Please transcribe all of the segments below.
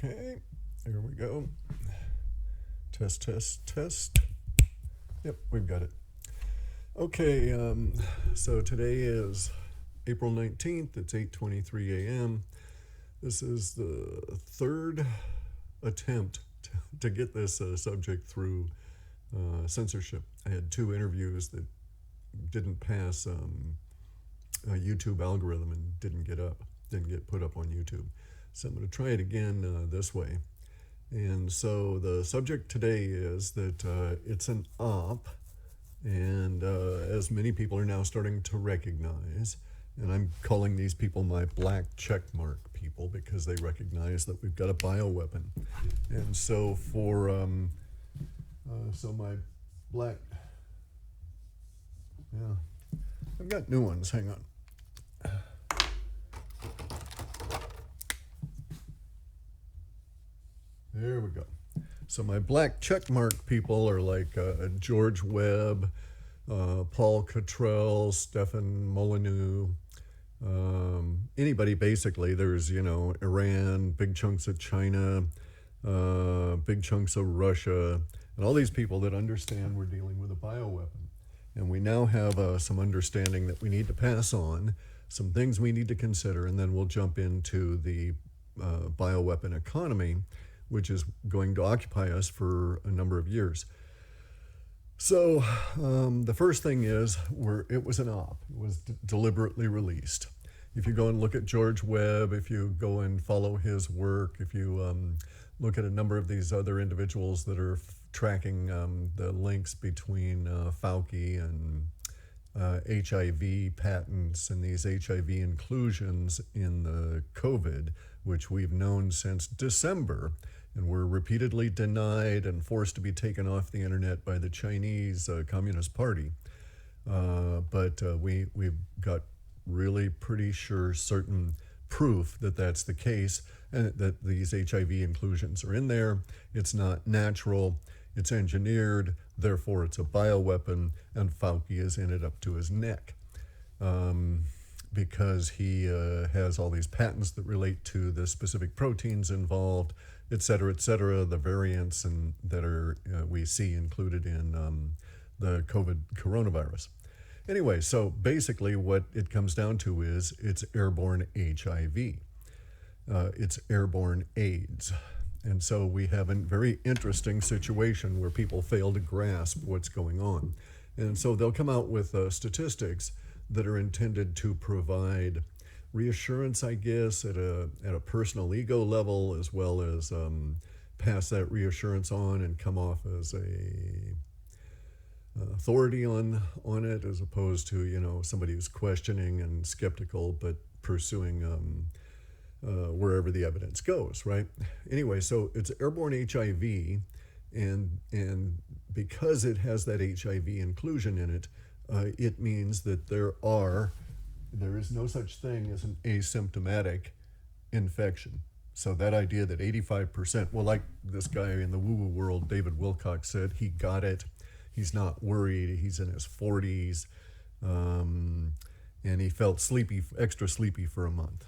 Okay, there we go. Test, test, test. Yep, we've got it. Okay, so today is April 19th. It's 8:23 a.m. This is the third attempt to get this subject through censorship. I had two interviews that didn't pass a YouTube algorithm and didn't get put up on YouTube. So I'm going to try it again this way. And so the subject today is that it's an op, and as many people are now starting to recognize, and I'm calling these people my black checkmark people because they recognize that we've got a bioweapon. And so so my black, I've got new ones, hang on. There we go. So my black checkmark people are like George Webb, Paul Cottrell, Stefan Molyneux, anybody basically. There's, Iran, big chunks of China, big chunks of Russia, and all these people that understand we're dealing with a bioweapon. And we now have some understanding that we need to pass on, some things we need to consider, and then we'll jump into the bioweapon economy, which is going to occupy us for a number of years. So the first thing is, it was an op. It was deliberately released. If you go and look at George Webb, if you go and follow his work, if you look at a number of these other individuals that are tracking the links between Fauci and HIV patents and these HIV inclusions in the COVID, which we've known since December, and were repeatedly denied and forced to be taken off the internet by the Chinese Communist Party. But we've got really pretty certain proof that that's the case, and that these HIV inclusions are in there. It's not natural, it's engineered, therefore it's a bioweapon, and Fauci is in it up to his neck. Because he has all these patents that relate to the specific proteins involved, et cetera, the variants that are we see included in the COVID coronavirus. Anyway, so basically what it comes down to is it's airborne HIV. It's airborne AIDS. And so we have a very interesting situation where people fail to grasp what's going on. And so they'll come out with statistics that are intended to provide reassurance, I guess, at a personal ego level, as well as pass that reassurance on and come off as a authority on it, as opposed to somebody who's questioning and skeptical but pursuing wherever the evidence goes, right? Anyway, so it's airborne HIV, and because it has that HIV inclusion in it, it means that there is no such thing as an asymptomatic infection. So that idea that 85%, well, like this guy in the woo-woo world, David Wilcock, said, he got it, he's not worried, he's in his 40s, and he felt extra sleepy for a month.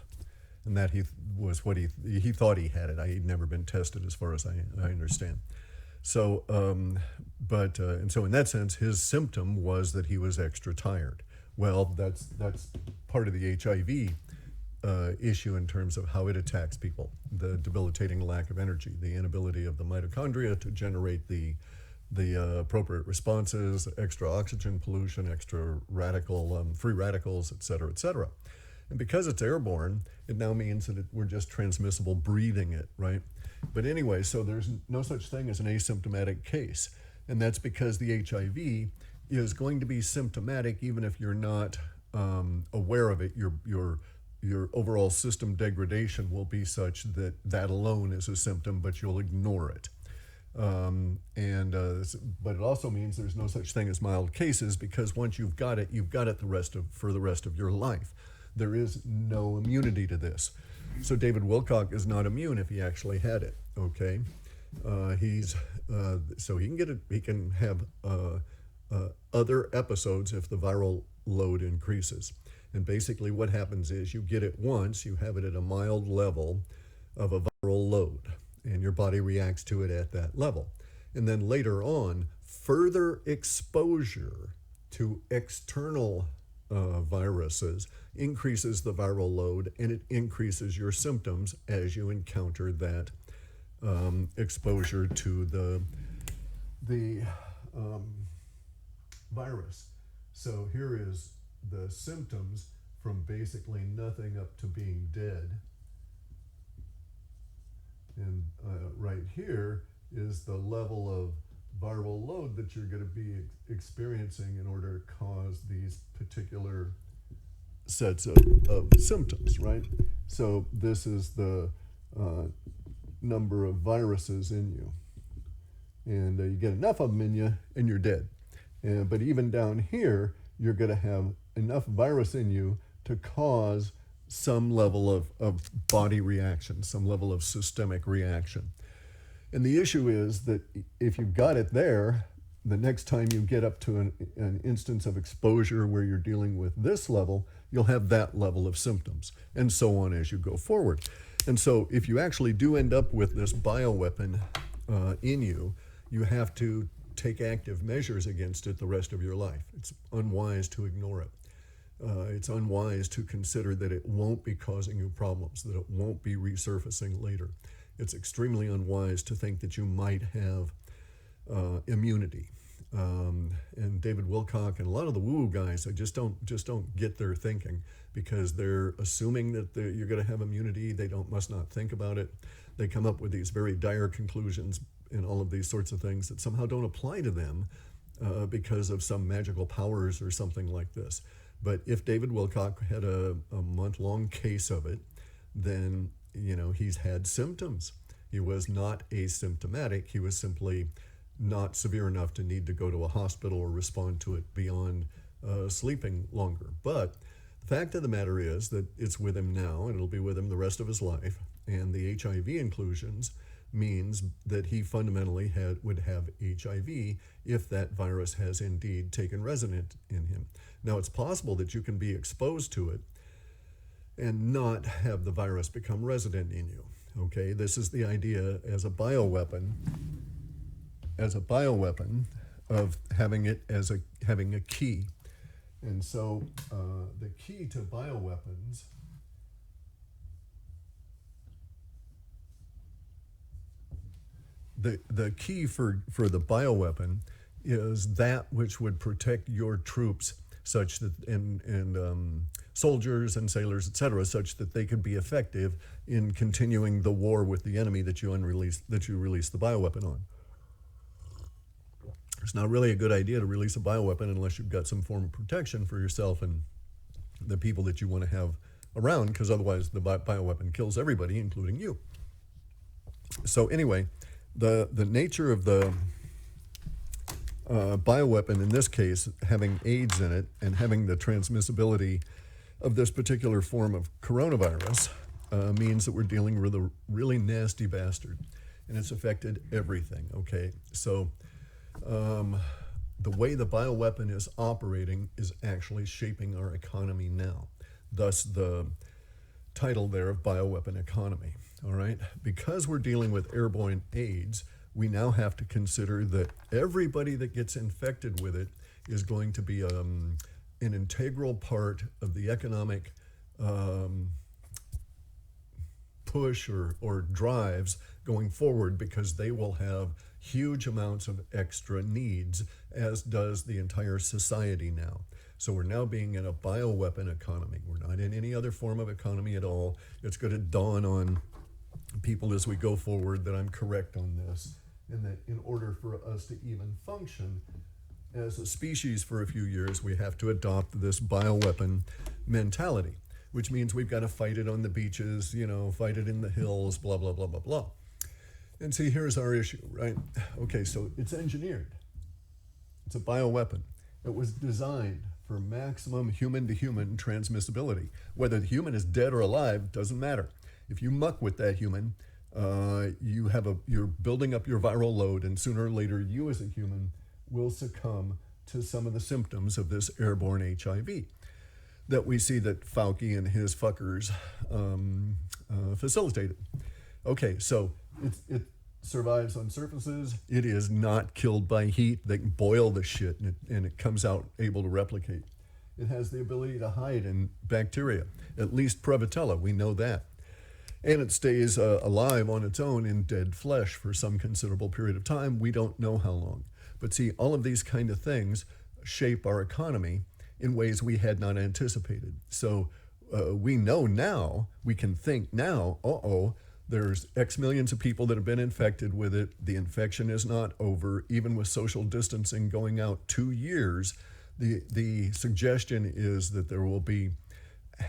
And that was what he thought he had it. He'd never been tested, as far as I understand. So, and so in that sense, his symptom was that he was extra tired. Well, that's part of the HIV issue in terms of how it attacks people. The debilitating lack of energy, the inability of the mitochondria to generate the appropriate responses, extra oxygen pollution, extra free radicals, et cetera, et cetera. And because it's airborne, it now means that we're just transmissible breathing it, right? But anyway, so there's no such thing as an asymptomatic case. And that's because the HIV is going to be symptomatic even if you're not aware of it. Your overall system degradation will be such that alone is a symptom, but you'll ignore it. But it also means there's no such thing as mild cases, because once you've got it for the rest of your life. There is no immunity to this. So David Wilcock is not immune if he actually had it, okay? So he can get it. He can have other episodes if the viral load increases. And basically what happens is you get it once, you have it at a mild level of a viral load. and your body reacts to it at that level. And then later on, further exposure to external viruses increases the viral load, and it increases your symptoms as you encounter that exposure to the virus. So here is the symptoms from basically nothing up to being dead. And right here is the level of viral load that you're going to be experiencing in order to cause these particular sets of symptoms, right? So this is the number of viruses in you. And you get enough of them in you and you're dead. But even down here, you're going to have enough virus in you to cause some level of body reaction, some level of systemic reaction. And the issue is that if you've got it there, the next time you get up to an instance of exposure where you're dealing with this level, you'll have that level of symptoms, and so on as you go forward. And so if you actually do end up with this bioweapon in you, you have to take active measures against it the rest of your life. It's unwise to ignore it. It's unwise to consider that it won't be causing you problems, that it won't be resurfacing later. It's extremely unwise to think that you might have immunity. And David Wilcock and a lot of the woo-woo guys, I just don't get their thinking, because they're assuming that you're going to have immunity. They must not think about it. They come up with these very dire conclusions and all of these sorts of things that somehow don't apply to them because of some magical powers or something like this. But if David Wilcock had a month-long case of it, then he's had symptoms. He was not asymptomatic. He was simply not severe enough to need to go to a hospital or respond to it beyond sleeping longer. But the fact of the matter is that it's with him now, and it'll be with him the rest of his life. And the HIV inclusions means that he fundamentally would have HIV if that virus has indeed taken resident in him. Now, it's possible that you can be exposed to it and not have the virus become resident in you. Okay, this is the idea as a bioweapon of having it as having a key. And so the key to bioweapons the key for the bioweapon is that which would protect your troops, such that and soldiers and sailors, etc., such that they could be effective in continuing the war with the enemy that you release the bioweapon on. It's not really a good idea to release a bioweapon unless you've got some form of protection for yourself and the people that you want to have around, because otherwise the bioweapon kills everybody, including you. So anyway, the nature of the bioweapon in this case, having AIDS in it and having the transmissibility of this particular form of coronavirus, means that we're dealing with a really nasty bastard, and it's affected everything. Okay, so the way the bioweapon is operating is actually shaping our economy now. Thus the title there of bioweapon economy. All right, because we're dealing with airborne AIDS, we now have to consider that everybody that gets infected with it is going to be an integral part of the economic push or drives going forward, because they will have huge amounts of extra needs, as does the entire society now. So we're now being in a bioweapon economy. We're not in any other form of economy at all. It's going to dawn on people as we go forward that I'm correct on this, and that in order for us to even function as a species for a few years, we have to adopt this bioweapon mentality, which means we've got to fight it on the beaches, fight it in the hills, blah, blah, blah, blah, blah. And see, here's our issue, right? Okay, so it's engineered. It's a bioweapon. It was designed for maximum human-to-human transmissibility. Whether the human is dead or alive doesn't matter. If you muck with that human, you're building up your viral load, and sooner or later you as a human will succumb to some of the symptoms of this airborne HIV that we see that Fauci and his fuckers facilitated. Okay, so It survives on surfaces. It is not killed by heat. They can boil the shit and it comes out able to replicate. It has the ability to hide in bacteria, at least Prevotella, we know that. And it stays alive on its own in dead flesh for some considerable period of time. We don't know how long. But see, all of these kind of things shape our economy in ways we had not anticipated. So we know now, we can think now, there's X millions of people that have been infected with it. The infection is not over. Even with social distancing going out 2 years, the suggestion is that there will be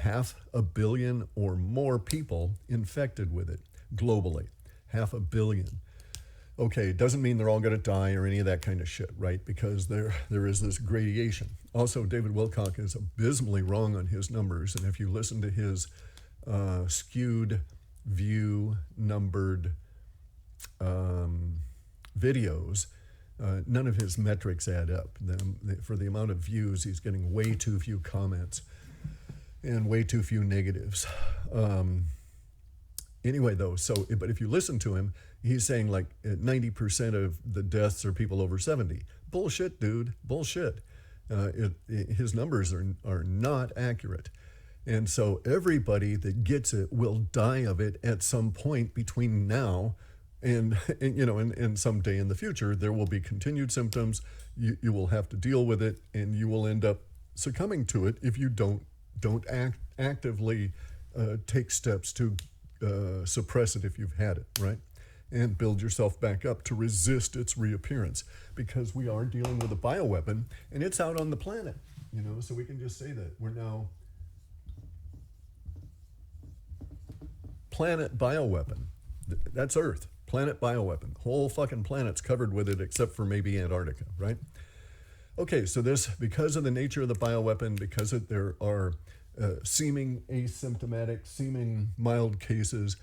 500 million or more people infected with it globally. 500 million. Okay, it doesn't mean they're all going to die or any of that kind of shit, right? Because there is this gradation. Also, David Wilcock is abysmally wrong on his numbers, and if you listen to his skewed view numbered videos, none of his metrics add up. For the amount of views, he's getting way too few comments and way too few negatives. Anyway, though, but if you listen to him, he's saying like 90% of the deaths are people over 70. Bullshit, dude, bullshit. His numbers are not accurate. And so everybody that gets it will die of it at some point between now and someday in the future. There will be continued symptoms. You will have to deal with it, and you will end up succumbing to it if you don't actively take steps to suppress it if you've had it, right? And build yourself back up to resist its reappearance, because we are dealing with a bioweapon and it's out on the planet, so we can just say that we're now planet bioweapon. That's Earth, planet bioweapon. Whole fucking planet's covered with it except for maybe Antarctica, right? Okay, so this, because of the nature of the bioweapon, because there are seeming asymptomatic, seeming mild cases,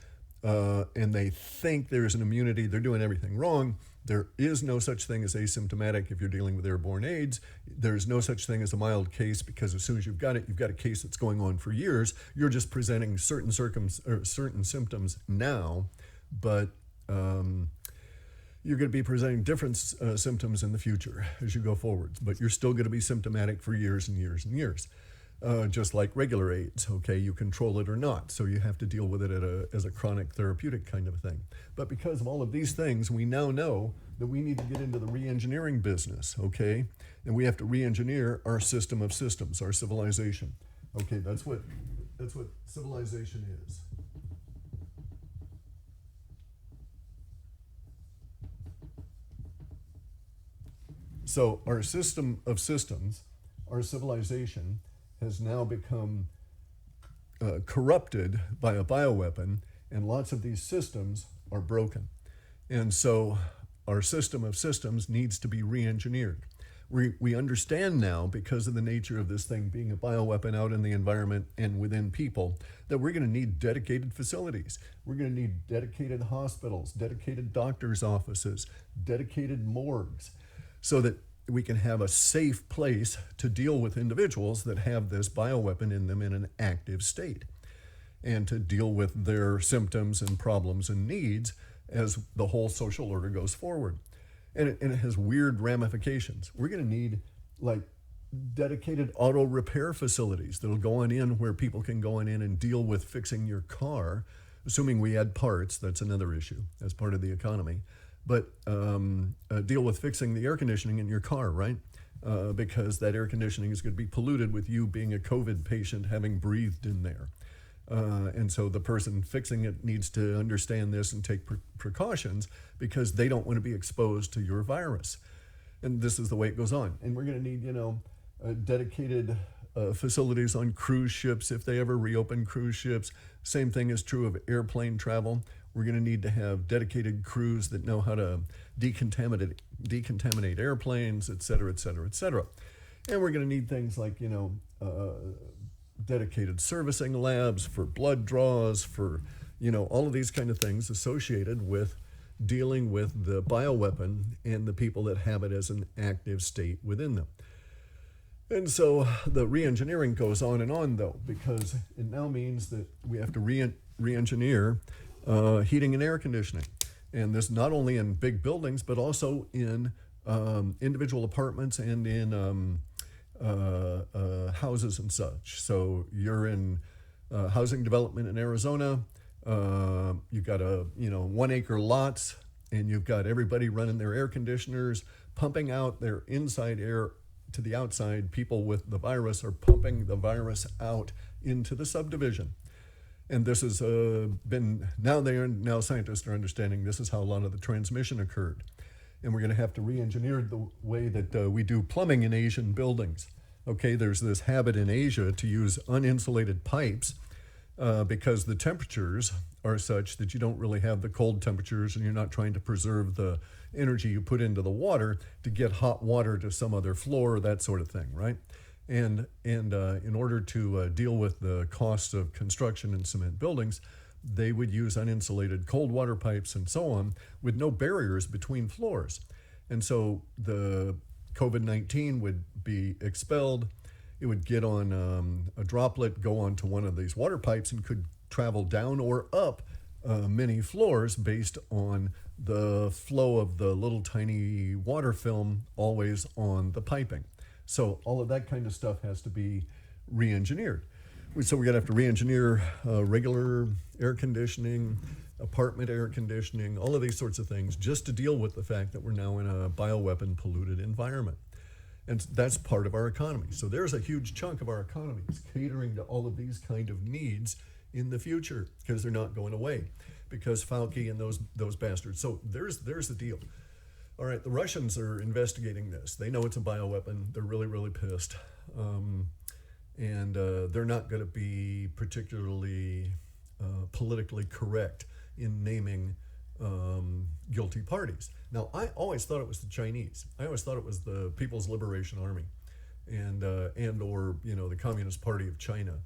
and they think there's an immunity, they're doing everything wrong. There is no such thing as asymptomatic if you're dealing with airborne AIDS. There's no such thing as a mild case, because as soon as you've got it, you've got a case that's going on for years. You're just presenting certain symptoms now, but you're going to be presenting different symptoms in the future as you go forward. But you're still going to be symptomatic for years and years and years. Just like regular AIDS, okay, you control it or not, so you have to deal with it as a chronic therapeutic kind of thing. But because of all of these things, we now know that we need to get into the re-engineering business, okay, and we have to re-engineer our system of systems, our civilization. Okay, that's what civilization is. So our system of systems, our civilization, has now become corrupted by a bioweapon, and lots of these systems are broken. And so our system of systems needs to be re-engineered. We understand now, because of the nature of this thing being a bioweapon out in the environment and within people, that we're going to need dedicated facilities. We're going to need dedicated hospitals, dedicated doctors' offices, dedicated morgues, so that we can have a safe place to deal with individuals that have this bioweapon in them in an active state, and to deal with their symptoms and problems and needs as the whole social order goes forward. And it has weird ramifications. We're going to need like dedicated auto repair facilities that'll go on in, where people can go on in and deal with fixing your car, assuming we add parts. That's another issue as part of the economy. But deal with fixing the air conditioning in your car, right? Because that air conditioning is going to be polluted with you being a COVID patient having breathed in there. And so the person fixing it needs to understand this and take precautions, because they don't want to be exposed to your virus. And this is the way it goes on. And we're going to need, dedicated facilities on cruise ships if they ever reopen cruise ships. Same thing is true of airplane travel. We're going to need to have dedicated crews that know how to decontaminate airplanes, et cetera, et cetera, et cetera. And we're going to need things like, dedicated servicing labs for blood draws, for, all of these kind of things associated with dealing with the bioweapon and the people that have it as an active state within them. And so the re-engineering goes on, though, because it now means that we have to re-engineer heating and air conditioning. And this not only in big buildings, but also in individual apartments and in houses and such. So you're in housing development in Arizona. You've got 1 acre lots, and you've got everybody running their air conditioners, pumping out their inside air to the outside. People with the virus are pumping the virus out into the subdivision. And this has now scientists are understanding this is how a lot of the transmission occurred. And we're going to have to re-engineer the way that we do plumbing in Asian buildings. Okay, there's this habit in Asia to use uninsulated pipes because the temperatures are such that you don't really have the cold temperatures, and you're not trying to preserve the energy you put into the water to get hot water to some other floor, that sort of thing, right? And in order to deal with the costs of construction in cement buildings, they would use uninsulated cold water pipes and so on with no barriers between floors. And so the COVID-19 would be expelled. It would get on a droplet, go onto one of these water pipes, and could travel down or up many floors based on the flow of the little tiny water film always on the piping. So all of that kind of stuff has to be re-engineered. So we're going to have to re-engineer regular air conditioning, apartment air conditioning, all of these sorts of things, just to deal with the fact that we're now in a bioweapon polluted environment. And that's part of our economy. So there's a huge chunk of our economy is catering to all of these kind of needs in the future, because they're not going away, because Fauci and those bastards. So there's the deal. All right, the Russians are investigating this. They know it's a bioweapon. They're really, really pissed. And they're not going to be particularly politically correct in naming guilty parties. Now, I always thought it was the Chinese. I always thought it was the People's Liberation Army and or the Communist Party of China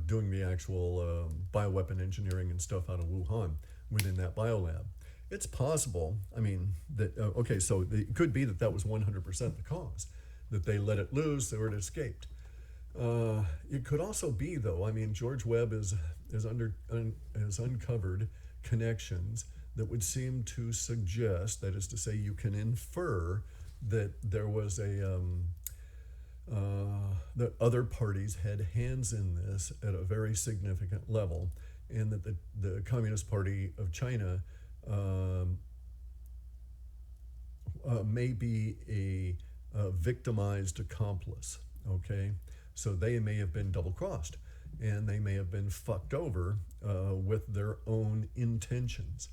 doing the actual bioweapon engineering and stuff out of Wuhan within that biolab. It's possible, that, so it could be that was 100% the cause, that they let it loose or it escaped. It could also be, though, George Webb has uncovered connections that would seem to suggest, that is to say, you can infer that there was that other parties had hands in this at a very significant level, and that the Communist Party of China may be a victimized accomplice, okay? So they may have been double-crossed, and they may have been fucked over with their own intentions.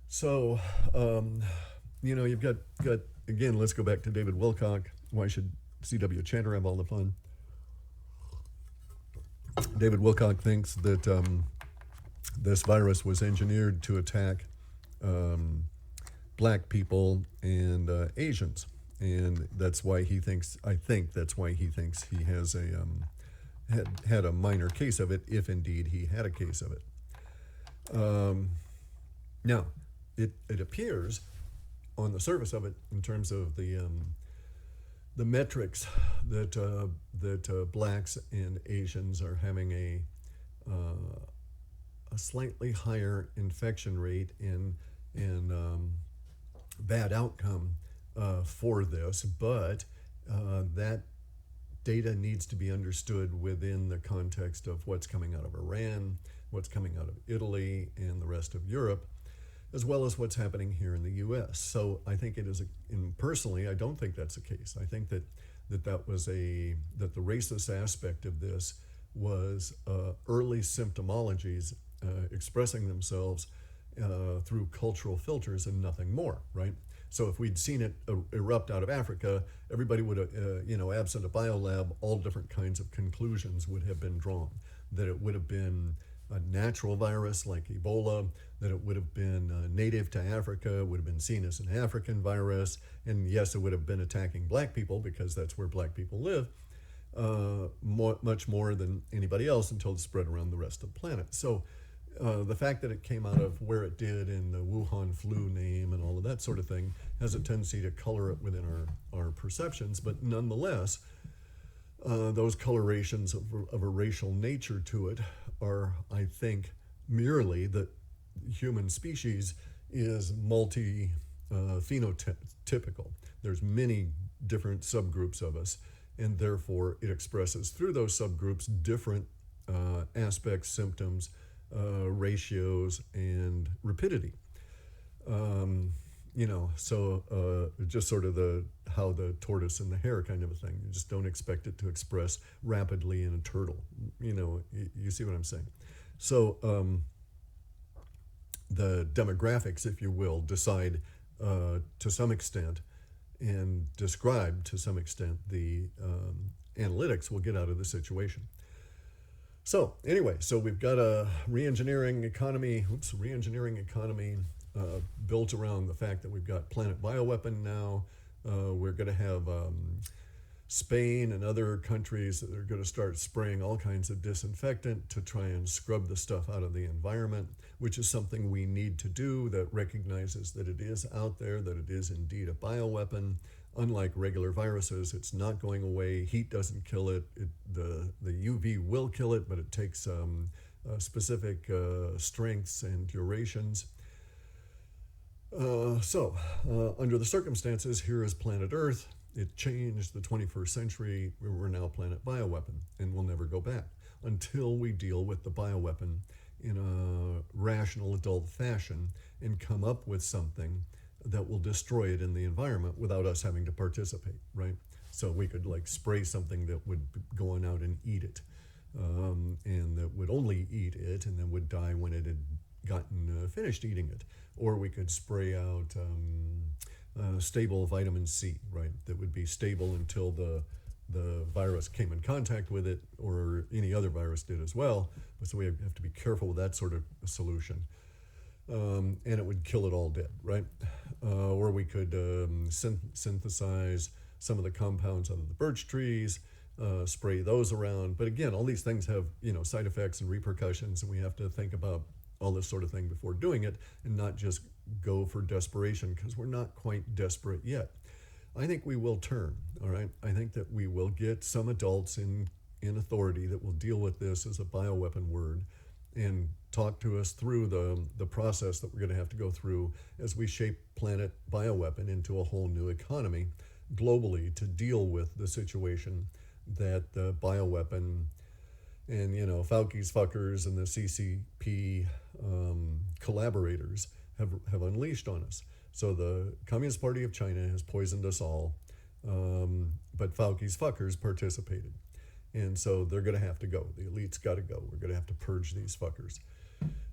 So, you've got again, let's go back to David Wilcock. Why should C.W. Chanter have all the fun? David Wilcock thinks that this virus was engineered to attack black people and Asians. And that's why he thinks, he has had a minor case of it, if indeed he had a case of it. Now, it appears on the surface of it, in terms of the metrics, that blacks and Asians are having a slightly higher infection rate and bad outcome for this, but that data needs to be understood within the context of what's coming out of Iran, what's coming out of Italy and the rest of Europe, as well as what's happening here in the U.S. So I think it is, personally, I don't think that's the case. I think that the racist aspect of this was early symptomologies expressing themselves through cultural filters and nothing more, right? So if we'd seen it erupt out of Africa, everybody would have, absent a biolab, all different kinds of conclusions would have been drawn. That it would have been a natural virus like Ebola, that it would have been native to Africa, would have been seen as an African virus, and yes, it would have been attacking black people because that's where black people live, much more than anybody else until it spread around the rest of the planet. So the fact that it came out of where it did in the Wuhan flu name and all of that sort of thing has a tendency to color it within our perceptions, but nonetheless, those colorations of a racial nature to it are, I think, merely that human species is multi-phenotypical. There's many different subgroups of us, and therefore it expresses through those subgroups different aspects, symptoms, ratios, and rapidity. So just sort of how the tortoise and the hare kind of a thing. You just don't expect it to express rapidly in a turtle. You see what I'm saying? So the demographics, if you will, decide to some extent and describe to some extent the analytics we'll get out of the situation. So anyway, so we've got a re-engineering economy built around the fact that we've got planet bioweapon now. We're going to have Spain and other countries that are going to start spraying all kinds of disinfectant to try and scrub the stuff out of the environment, which is something we need to do, that recognizes that it is out there, that it is indeed a bioweapon. Unlike regular viruses, it's not going away. Heat doesn't kill it. The UV will kill it, but it takes specific strengths and durations. Under the circumstances, here is planet Earth. It changed the 21st century. We're now planet bioweapon, and we'll never go back until we deal with the bioweapon in a rational adult fashion and come up with something that will destroy it in the environment without us having to participate, right? So we could spray something that would go on out and eat it, and that would only eat it and then would die when it had gotten finished eating it. Or we could spray out stable vitamin C, right? That would be stable until the virus came in contact with it, or any other virus did as well. So we have to be careful with that sort of solution. And it would kill it all dead, right? Or we could synthesize some of the compounds out of the birch trees, spray those around. But again, all these things have side effects and repercussions, and we have to think about all this sort of thing before doing it, and not just go for desperation, because we're not quite desperate yet. I think we will turn, all right? I think that we will get some adults in authority that will deal with this as a bioweapon word and talk to us through the process that we're going to have to go through as we shape planet bioweapon into a whole new economy globally to deal with the situation that the bioweapon and Fauci's fuckers and the CCP collaborators have unleashed on us. So the Communist Party of China has poisoned us all, but Fauci's fuckers participated. And so they're going to have to go. The elite's got to go. We're going to have to purge these fuckers.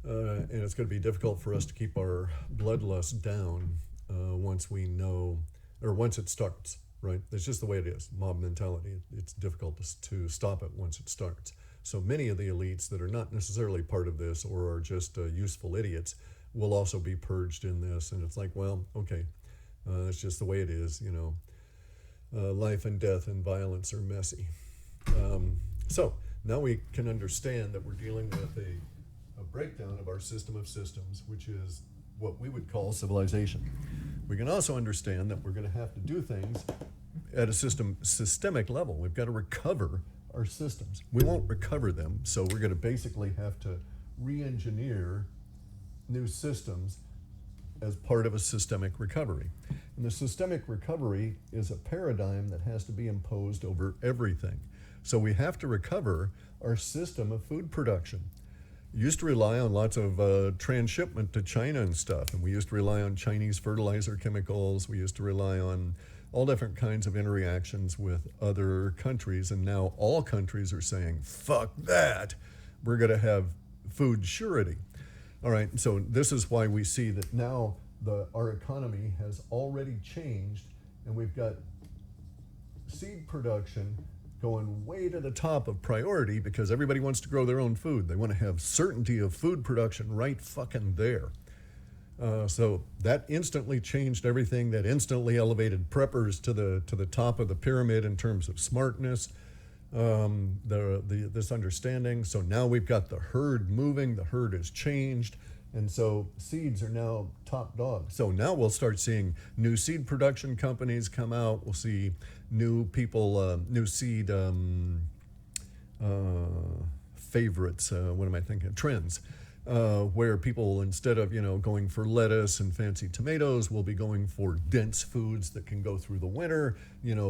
And it's going to be difficult for us to keep our bloodlust down once we know, or once it starts, right? It's just the way it is, mob mentality. It's difficult to stop it once it starts. So many of the elites that are not necessarily part of this or are just useful idiots will also be purged in this. And it's like, well, okay, that's just the way it is, life and death and violence are messy. So now we can understand that we're dealing with a breakdown of our system of systems, which is what we would call civilization. We can also understand that we're going to have to do things at a systemic level. We've got to recover our systems. We won't recover them, so we're going to basically have to re-engineer new systems as part of a systemic recovery. And the systemic recovery is a paradigm that has to be imposed over everything. So we have to recover our system of food production. We used to rely on lots of transshipment to China and stuff, and we used to rely on Chinese fertilizer chemicals. We used to rely on all different kinds of interactions with other countries, and now all countries are saying, fuck that, we're going to have food surety. All right, so this is why we see that now our economy has already changed, and we've got seed production going way to the top of priority because everybody wants to grow their own food. They want to have certainty of food production right fucking there. So that instantly changed everything. That instantly elevated preppers to the top of the pyramid in terms of smartness, this understanding. So now we've got the herd moving. The herd has changed, and so seeds are now top dog. So now we'll start seeing new seed production companies come out. We'll see new people, new seed favorites. What am I thinking? Trends where people, instead of going for lettuce and fancy tomatoes, will be going for dense foods that can go through the winter.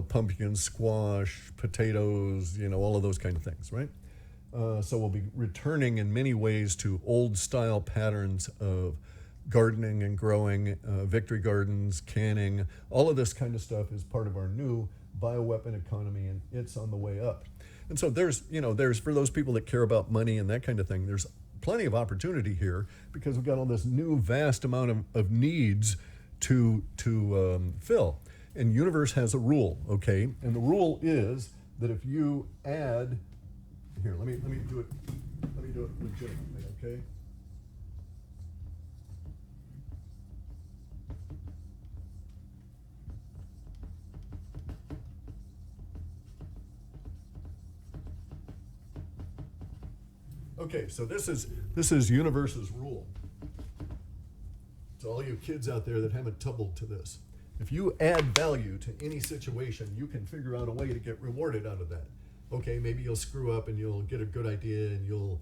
Pumpkin, squash, potatoes, all of those kind of things, right? So we'll be returning in many ways to old style patterns of gardening and growing, victory gardens, canning. All of this kind of stuff is part of our new bioweapon economy, and it's on the way up. And so there's for those people that care about money and that kind of thing, there's plenty of opportunity here, because we've got all this new vast amount of needs to fill. And universe has a rule, okay? And the rule is that if you add, here, let me do it legitimately, okay? Okay, so this is universe's rule. To all you kids out there that haven't tumbled to this. If you add value to any situation, you can figure out a way to get rewarded out of that. Okay, maybe you'll screw up and you'll get a good idea and you'll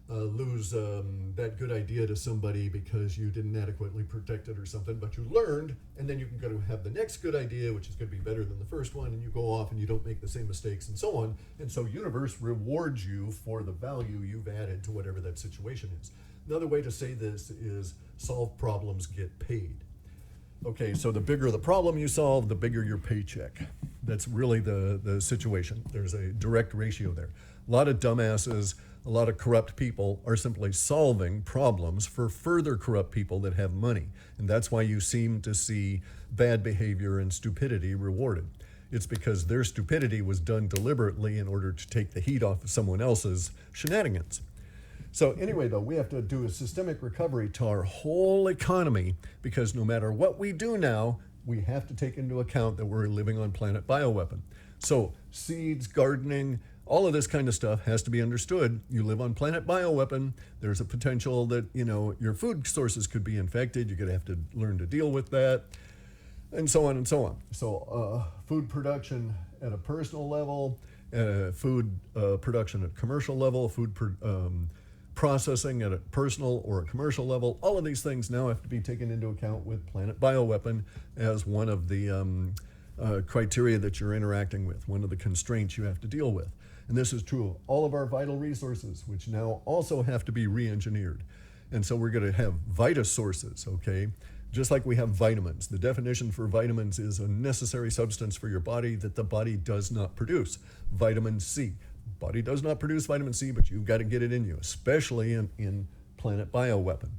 lose that good idea to somebody because you didn't adequately protect it or something, but you learned, and then you can go to have the next good idea, which is going to be better than the first one, and you go off and you don't make the same mistakes and so on. And so universe rewards you for the value you've added to whatever that situation is. Another way to say this is solve problems, get paid. Okay, so the bigger the problem you solve, the bigger your paycheck. That's really the situation. There's a direct ratio there. A lot of dumbasses, a lot of corrupt people are simply solving problems for further corrupt people that have money. And that's why you seem to see bad behavior and stupidity rewarded. It's because their stupidity was done deliberately in order to take the heat off of someone else's shenanigans. So anyway, though, we have to do a systemic recovery to our whole economy, because no matter what we do now, we have to take into account that we're living on planet bioweapon. So seeds, gardening, all of this kind of stuff has to be understood. You live on planet bioweapon. There's a potential that, your food sources could be infected. You're going to have to learn to deal with that, and so on and so on. So food production at a personal level, food production at commercial level, processing at a personal or a commercial level, all of these things now have to be taken into account with planet bioweapon as one of the criteria that you're interacting with, one of the constraints you have to deal with. And this is true of all of our vital resources, which now also have to be re-engineered. And so we're going to have vitae sources, okay? Just like we have vitamins. The definition for vitamins is a necessary substance for your body that the body does not produce. Vitamin C. Body does not produce vitamin C, but you've got to get it in you, especially in planet bioweapon.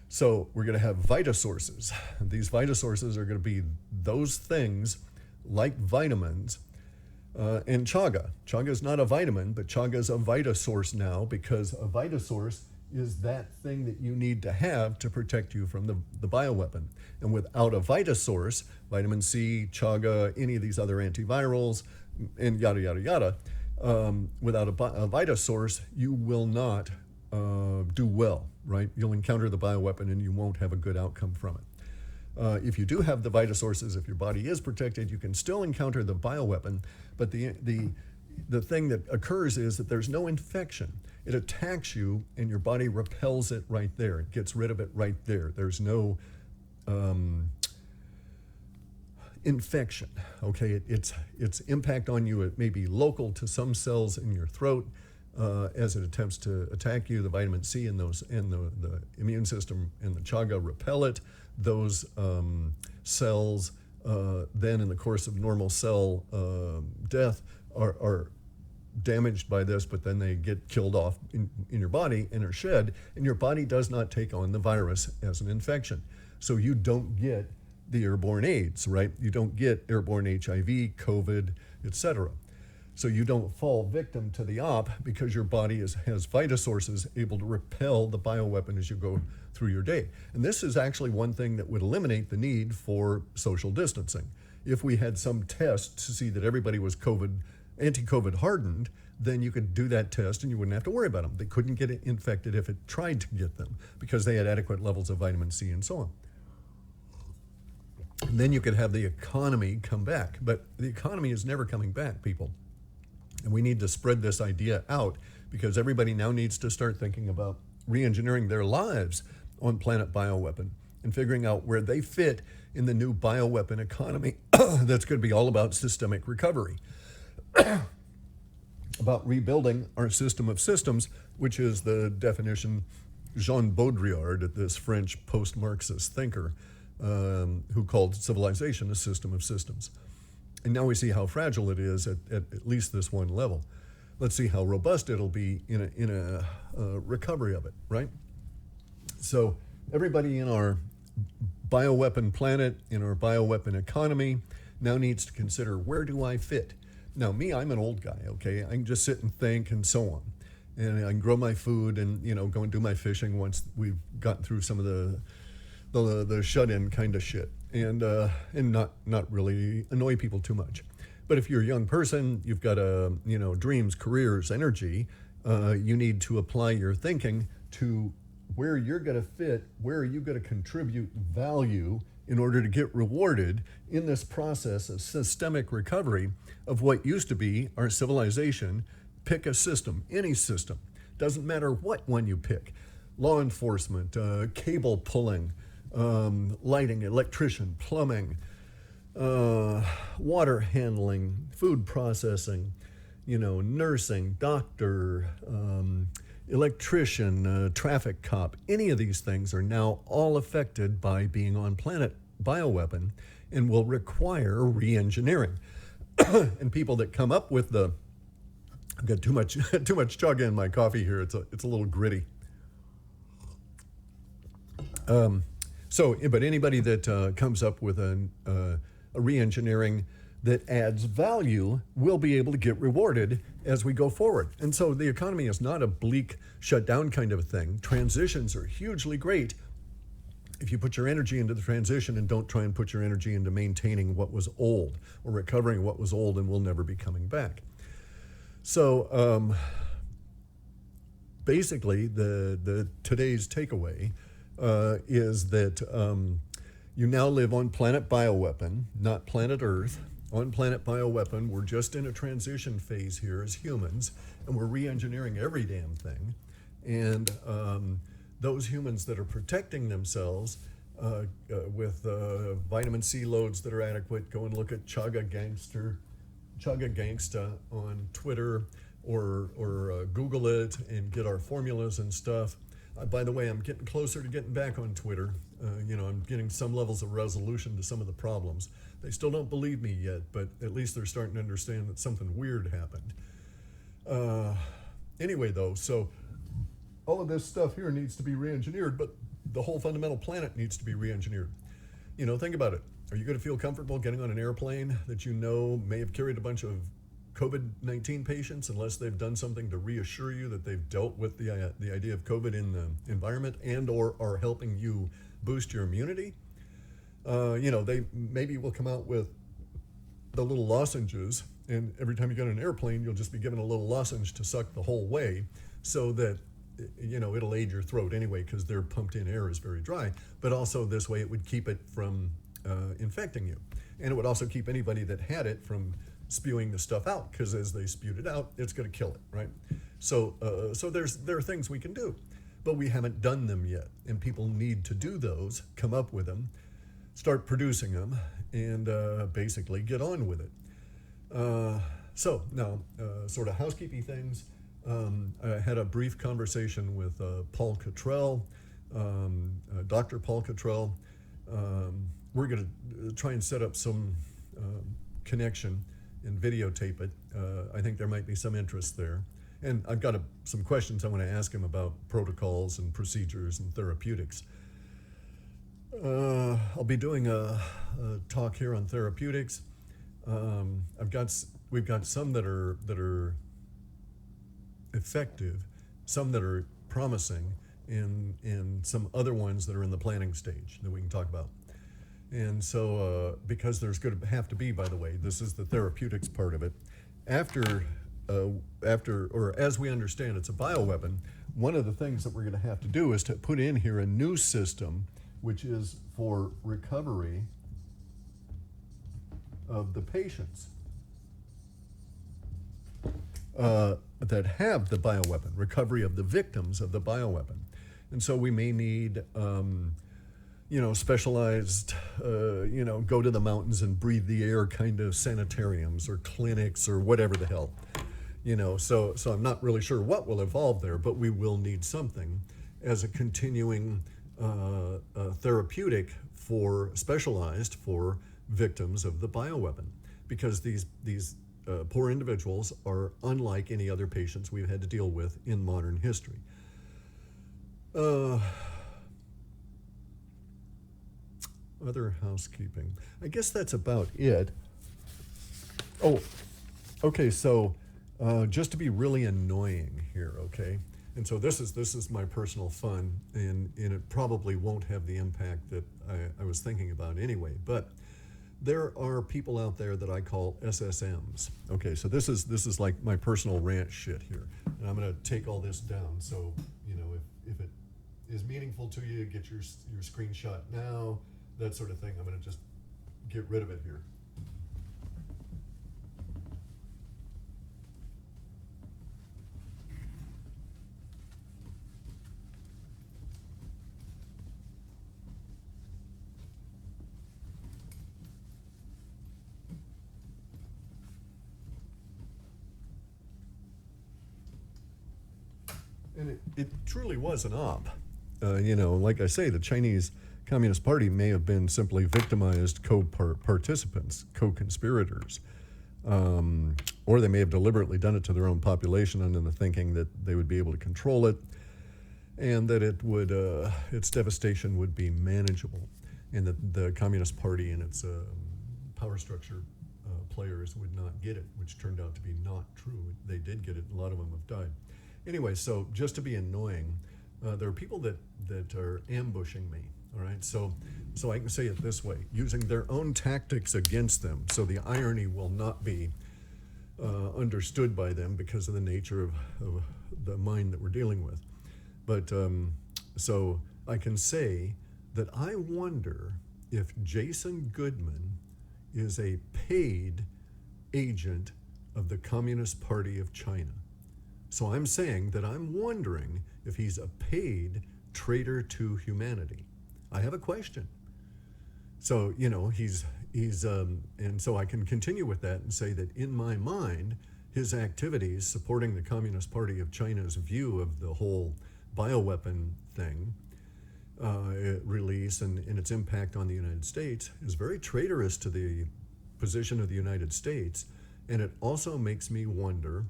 So we're going to have vitae sources. These vitae sources are going to be those things like vitamins and chaga. Chaga is not a vitamin, but chaga is a vitae source now, because a vitae source is that thing that you need to have to protect you from the bioweapon. And without a vitae source, vitamin C, chaga, any of these other antivirals, and yada, yada, yada, without a vitae source, you will not do well, right? You'll encounter the bioweapon and you won't have a good outcome from it. If you do have the vitae sources, if your body is protected, you can still encounter the bioweapon, but the thing that occurs is that there's no infection. It attacks you and your body repels it right there. It gets rid of it right there. There's no infection, okay? Its impact on you, it may be local to some cells in your throat as it attempts to attack you. The vitamin C and the immune system and the chaga repel it. Those cells then in the course of normal cell death are damaged by this, but then they get killed off in your body and are shed, and your body does not take on the virus as an infection. So you don't get the airborne AIDS, right? You don't get airborne HIV, COVID, etc. So you don't fall victim to the op because your body has vitae sources able to repel the bioweapon as you go through your day. And this is actually one thing that would eliminate the need for social distancing. If we had some test to see that everybody was anti-COVID hardened, then you could do that test and you wouldn't have to worry about them. They couldn't get infected if it tried to get them because they had adequate levels of vitamin C and so on. And then you could have the economy come back. But the economy is never coming back, people. And we need to spread this idea out because everybody now needs to start thinking about re-engineering their lives on planet bioweapon and figuring out where they fit in the new bioweapon economy that's going to be all about systemic recovery, about rebuilding our system of systems, which is the definition Jean Baudrillard, this French post-Marxist thinker, who called civilization a system of systems. And now we see how fragile it is at least this one level. Let's see how robust it'll be in a recovery of it, right? So everybody in our bioweapon planet, in our bioweapon economy, now needs to consider, where do I fit? Now, me, I'm an old guy, okay? I can just sit and think and so on. And I can grow my food and, go and do my fishing once we've gotten through some of the shut-in kind of shit. And not really annoy people too much. But if you're a young person, you've got dreams, careers, energy, you need to apply your thinking to where you're going to fit, where are you going to contribute value in order to get rewarded in this process of systemic recovery of what used to be our civilization. Pick a system, any system. Doesn't matter what one you pick. Law enforcement, cable pulling, lighting, electrician, plumbing, water handling, food processing, nursing, doctor, electrician, traffic cop. Any of these things are now all affected by being on planet bioweapon and will require re-engineering. And people that come up with I've got too much chaga in my coffee here. It's a little gritty. But anybody that comes up with a re-engineering that adds value will be able to get rewarded as we go forward. And so the economy is not a bleak shutdown kind of a thing. Transitions are hugely great if you put your energy into the transition and don't try and put your energy into maintaining what was old or recovering what was old and will never be coming back. So basically, the today's takeaway is that you now live on planet bioweapon, not planet Earth. On planet bioweapon, we're just in a transition phase here as humans, and we're re-engineering every damn thing. And those humans that are protecting themselves with vitamin C loads that are adequate, go and look at Chaga Gangsta on Twitter or Google it and get our formulas and stuff. By the way, I'm getting closer to getting back on Twitter. I'm getting some levels of resolution to some of the problems. They still don't believe me yet, but at least they're starting to understand that something weird happened. Anyway, though, so all of this stuff here needs to be re-engineered, but the whole fundamental planet needs to be re-engineered. Think about it. Are you going to feel comfortable getting on an airplane that may have carried a bunch of COVID-19 patients unless they've done something to reassure you that they've dealt with the idea of COVID in the environment and or are helping you boost your immunity? They maybe will come out with the little lozenges, and every time you get on an airplane, you'll just be given a little lozenge to suck the whole way so that it'll aid your throat anyway because their pumped in air is very dry. But also this way it would keep it from infecting you. And it would also keep anybody that had it from spewing the stuff out, because as they spewed it out, it's going to kill it, right? So there are things we can do, but we haven't done them yet. And people need to do those, come up with them, start producing them, and basically get on with it. So now, sort of housekeeping things. I had a brief conversation with Paul Cottrell, Dr. Paul Cottrell. We're going to try and set up some connection and videotape it. I think there might be some interest there. And I've got some questions I want to ask him about protocols and procedures and therapeutics. I'll be doing a talk here on therapeutics. We've got some that are effective, some that are promising, and some other ones that are in the planning stage that we can talk about. And so, because there's going to have to be, by the way, this is the therapeutics part of it. After, or as we understand, it's a bioweapon. One of the things that we're going to have to do is to put in here a new system, which is for recovery of the patients that have the bioweapon, recovery of the victims of the bioweapon. And so we may need, specialized, go to the mountains and breathe the air kind of sanitariums or clinics or whatever the hell. So I'm not really sure what will evolve there, but we will need something as a continuing therapeutic specialized for victims of the bioweapon, because these poor individuals are unlike any other patients we've had to deal with in modern history. Other housekeeping. I guess that's about it. Oh, okay, so just to be really annoying here, okay? And so this is my personal fun, and it probably won't have the impact that I was thinking about anyway, but there are people out there that I call SSMs. Okay, so this is like my personal rant shit here, and I'm gonna take all this down, so if it is meaningful to you, get your screenshot now, that sort of thing. I'm gonna just get rid of it here. And it truly was an op. Like I say, the Chinese Communist Party may have been simply victimized co-participants, co-conspirators, or they may have deliberately done it to their own population under the thinking that they would be able to control it, and that its devastation would be manageable, and that the Communist Party and its power structure players would not get it, which turned out to be not true. They did get it. A lot of them have died. Anyway, so just to be annoying, there are people that are ambushing me, all right? So I can say it this way, using their own tactics against them, so the irony will not be understood by them because of the nature of the mind that we're dealing with. But so I can say that I wonder if Jason Goodman is a paid agent of the Communist Party of China. So I'm saying that I'm wondering if he's a paid traitor to humanity. I have a question. So, he's and so I can continue with that and say that in my mind, his activities supporting the Communist Party of China's view of the whole bioweapon thing, release and its impact on the United States is very traitorous to the position of the United States. And it also makes me wonder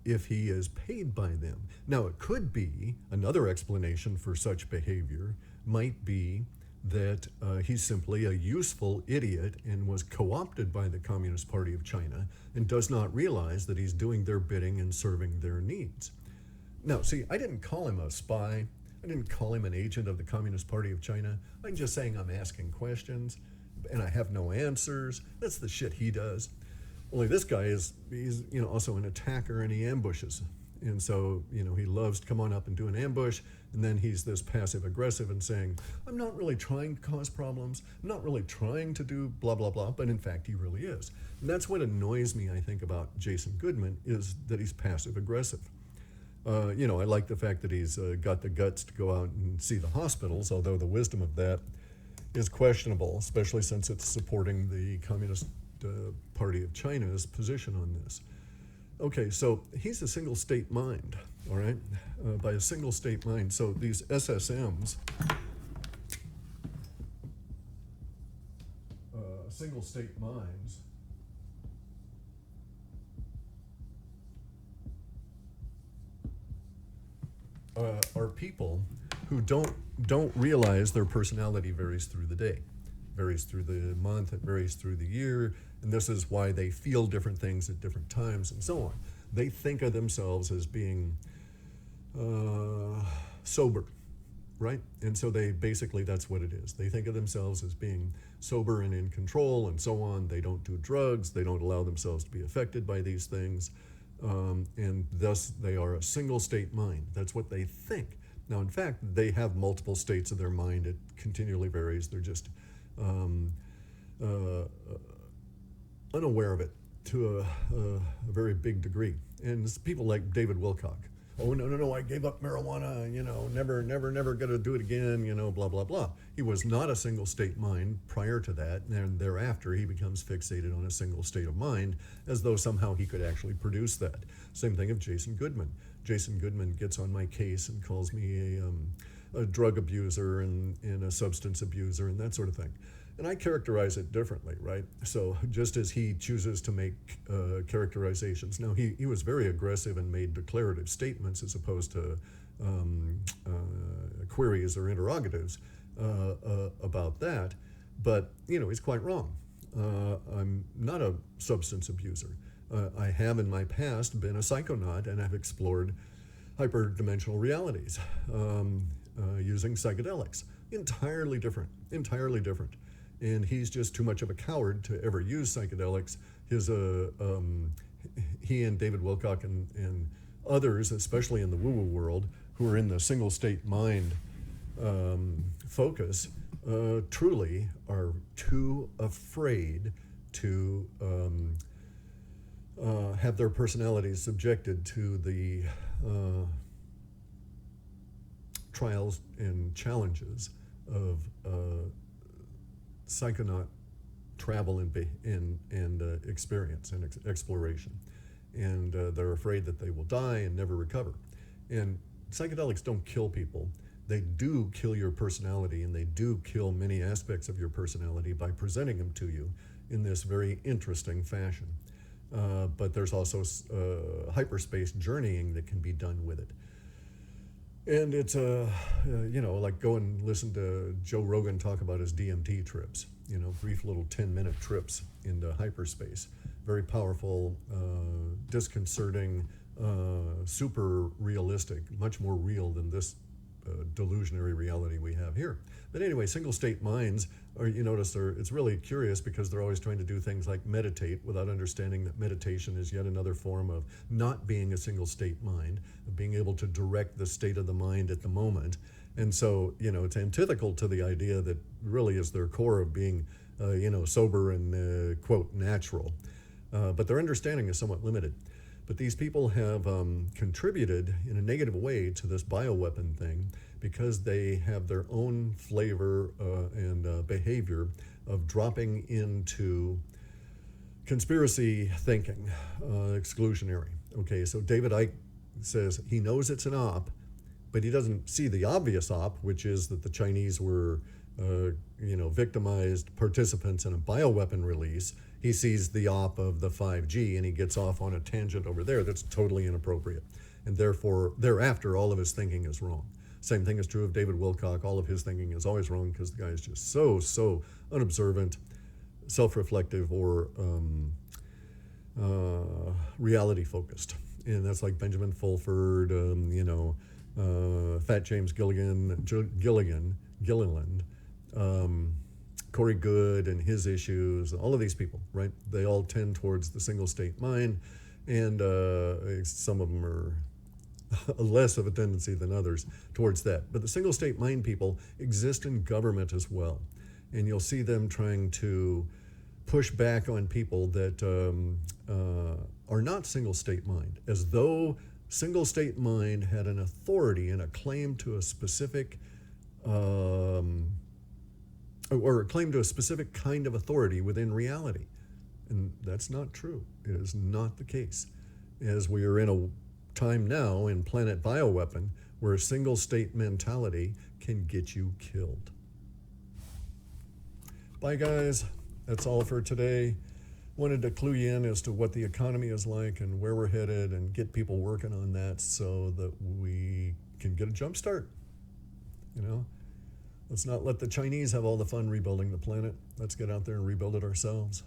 if he is paid by them. Now, it could be another explanation for such behavior might be that he's simply a useful idiot and was co-opted by the Communist Party of China and does not realize that he's doing their bidding and serving their needs. Now, see, I didn't call him a spy. I didn't call him an agent of the Communist Party of China. I'm just saying I'm asking questions and I have no answers. That's the shit he does. Only this guy he's also an attacker, and he ambushes. And so, he loves to come on up and do an ambush, and then he's this passive aggressive and saying, I'm not really trying to cause problems, I'm not really trying to do blah, blah, blah, but in fact he really is. And that's what annoys me, I think, about Jason Goodman, is that he's passive aggressive. I like the fact that he's got the guts to go out and see the hospitals, although the wisdom of that is questionable, especially since it's supporting the Communist Party of China's position on this. Okay, so he's a single state mind, all right? By a single state mind. So these SSMs, single state minds, are people who don't realize their personality varies through the day, varies through the month, it varies through the year, and this is why they feel different things at different times and so on. They think of themselves as being sober, right? And so that's what it is. They think of themselves as being sober and in control and so on. They don't do drugs. They don't allow themselves to be affected by these things. And thus they are a single state mind. That's what they think. Now, in fact, they have multiple states of their mind. It continually varies. They're just unaware of it to a very big degree. And it's people like David Wilcock. oh, no, I gave up marijuana, never gonna do it again, blah, blah, blah. He was not a single state mind prior to that, and thereafter he becomes fixated on a single state of mind as though somehow he could actually produce that. Same thing of Jason Goodman. Jason Goodman gets on my case and calls me a drug abuser and a substance abuser and that sort of thing. And I characterize it differently, right? So just as he chooses to make characterizations. Now, he was very aggressive and made declarative statements as opposed to queries or interrogatives about that. But, he's quite wrong. I'm not a substance abuser. I have in my past been a psychonaut and have explored hyperdimensional realities using psychedelics. Entirely different. And he's just too much of a coward to ever use psychedelics. He and David Wilcock and others, especially in the woo-woo world, who are in the single state mind focus, truly are too afraid to have their personalities subjected to the trials and challenges of psychonaut travel and experience and exploration. And they're afraid that they will die and never recover. And psychedelics don't kill people. They do kill your personality, and they do kill many aspects of your personality by presenting them to you in this very interesting fashion. But there's also hyperspace journeying that can be done with it. And it's, like go and listen to Joe Rogan talk about his DMT trips, brief little 10-minute trips into hyperspace. Very powerful, disconcerting, super realistic, much more real than this delusionary reality we have here. But anyway, single state minds it's really curious because they're always trying to do things like meditate without understanding that meditation is yet another form of not being a single state mind, of being able to direct the state of the mind at the moment. And so, it's antithetical to the idea that really is their core of being, sober and, quote, natural. But their understanding is somewhat limited. But these people have contributed in a negative way to this bioweapon thing because they have their own flavor and behavior of dropping into conspiracy thinking, exclusionary. Okay, so David Icke says he knows it's an op, but he doesn't see the obvious op, which is that the Chinese were victimized participants in a bioweapon release. He sees the op of the 5G and he gets off on a tangent over there that's totally inappropriate. And therefore, thereafter, all of his thinking is wrong. Same thing is true of David Wilcock. All of his thinking is always wrong because the guy is just so unobservant, self-reflective, or reality focused. And that's like Benjamin Fulford, Fat James Gilliland, Corey Good and his issues, all of these people, right? They all tend towards the single state mind, and some of them are less of a tendency than others towards that. But the single state mind people exist in government as well. And you'll see them trying to push back on people that are not single state mind, as though single state mind had an authority and a claim to a specific or a claim to a specific kind of authority within reality. And that's not true. It is not the case. As we are in a time now in Planet Bioweapon where a single state mentality can get you killed. Bye, guys. That's all for today. Wanted to clue you in as to what the economy is like and where we're headed and get people working on that so that we can get a jump start. Let's not let the Chinese have all the fun rebuilding the planet. Let's get out there and rebuild it ourselves.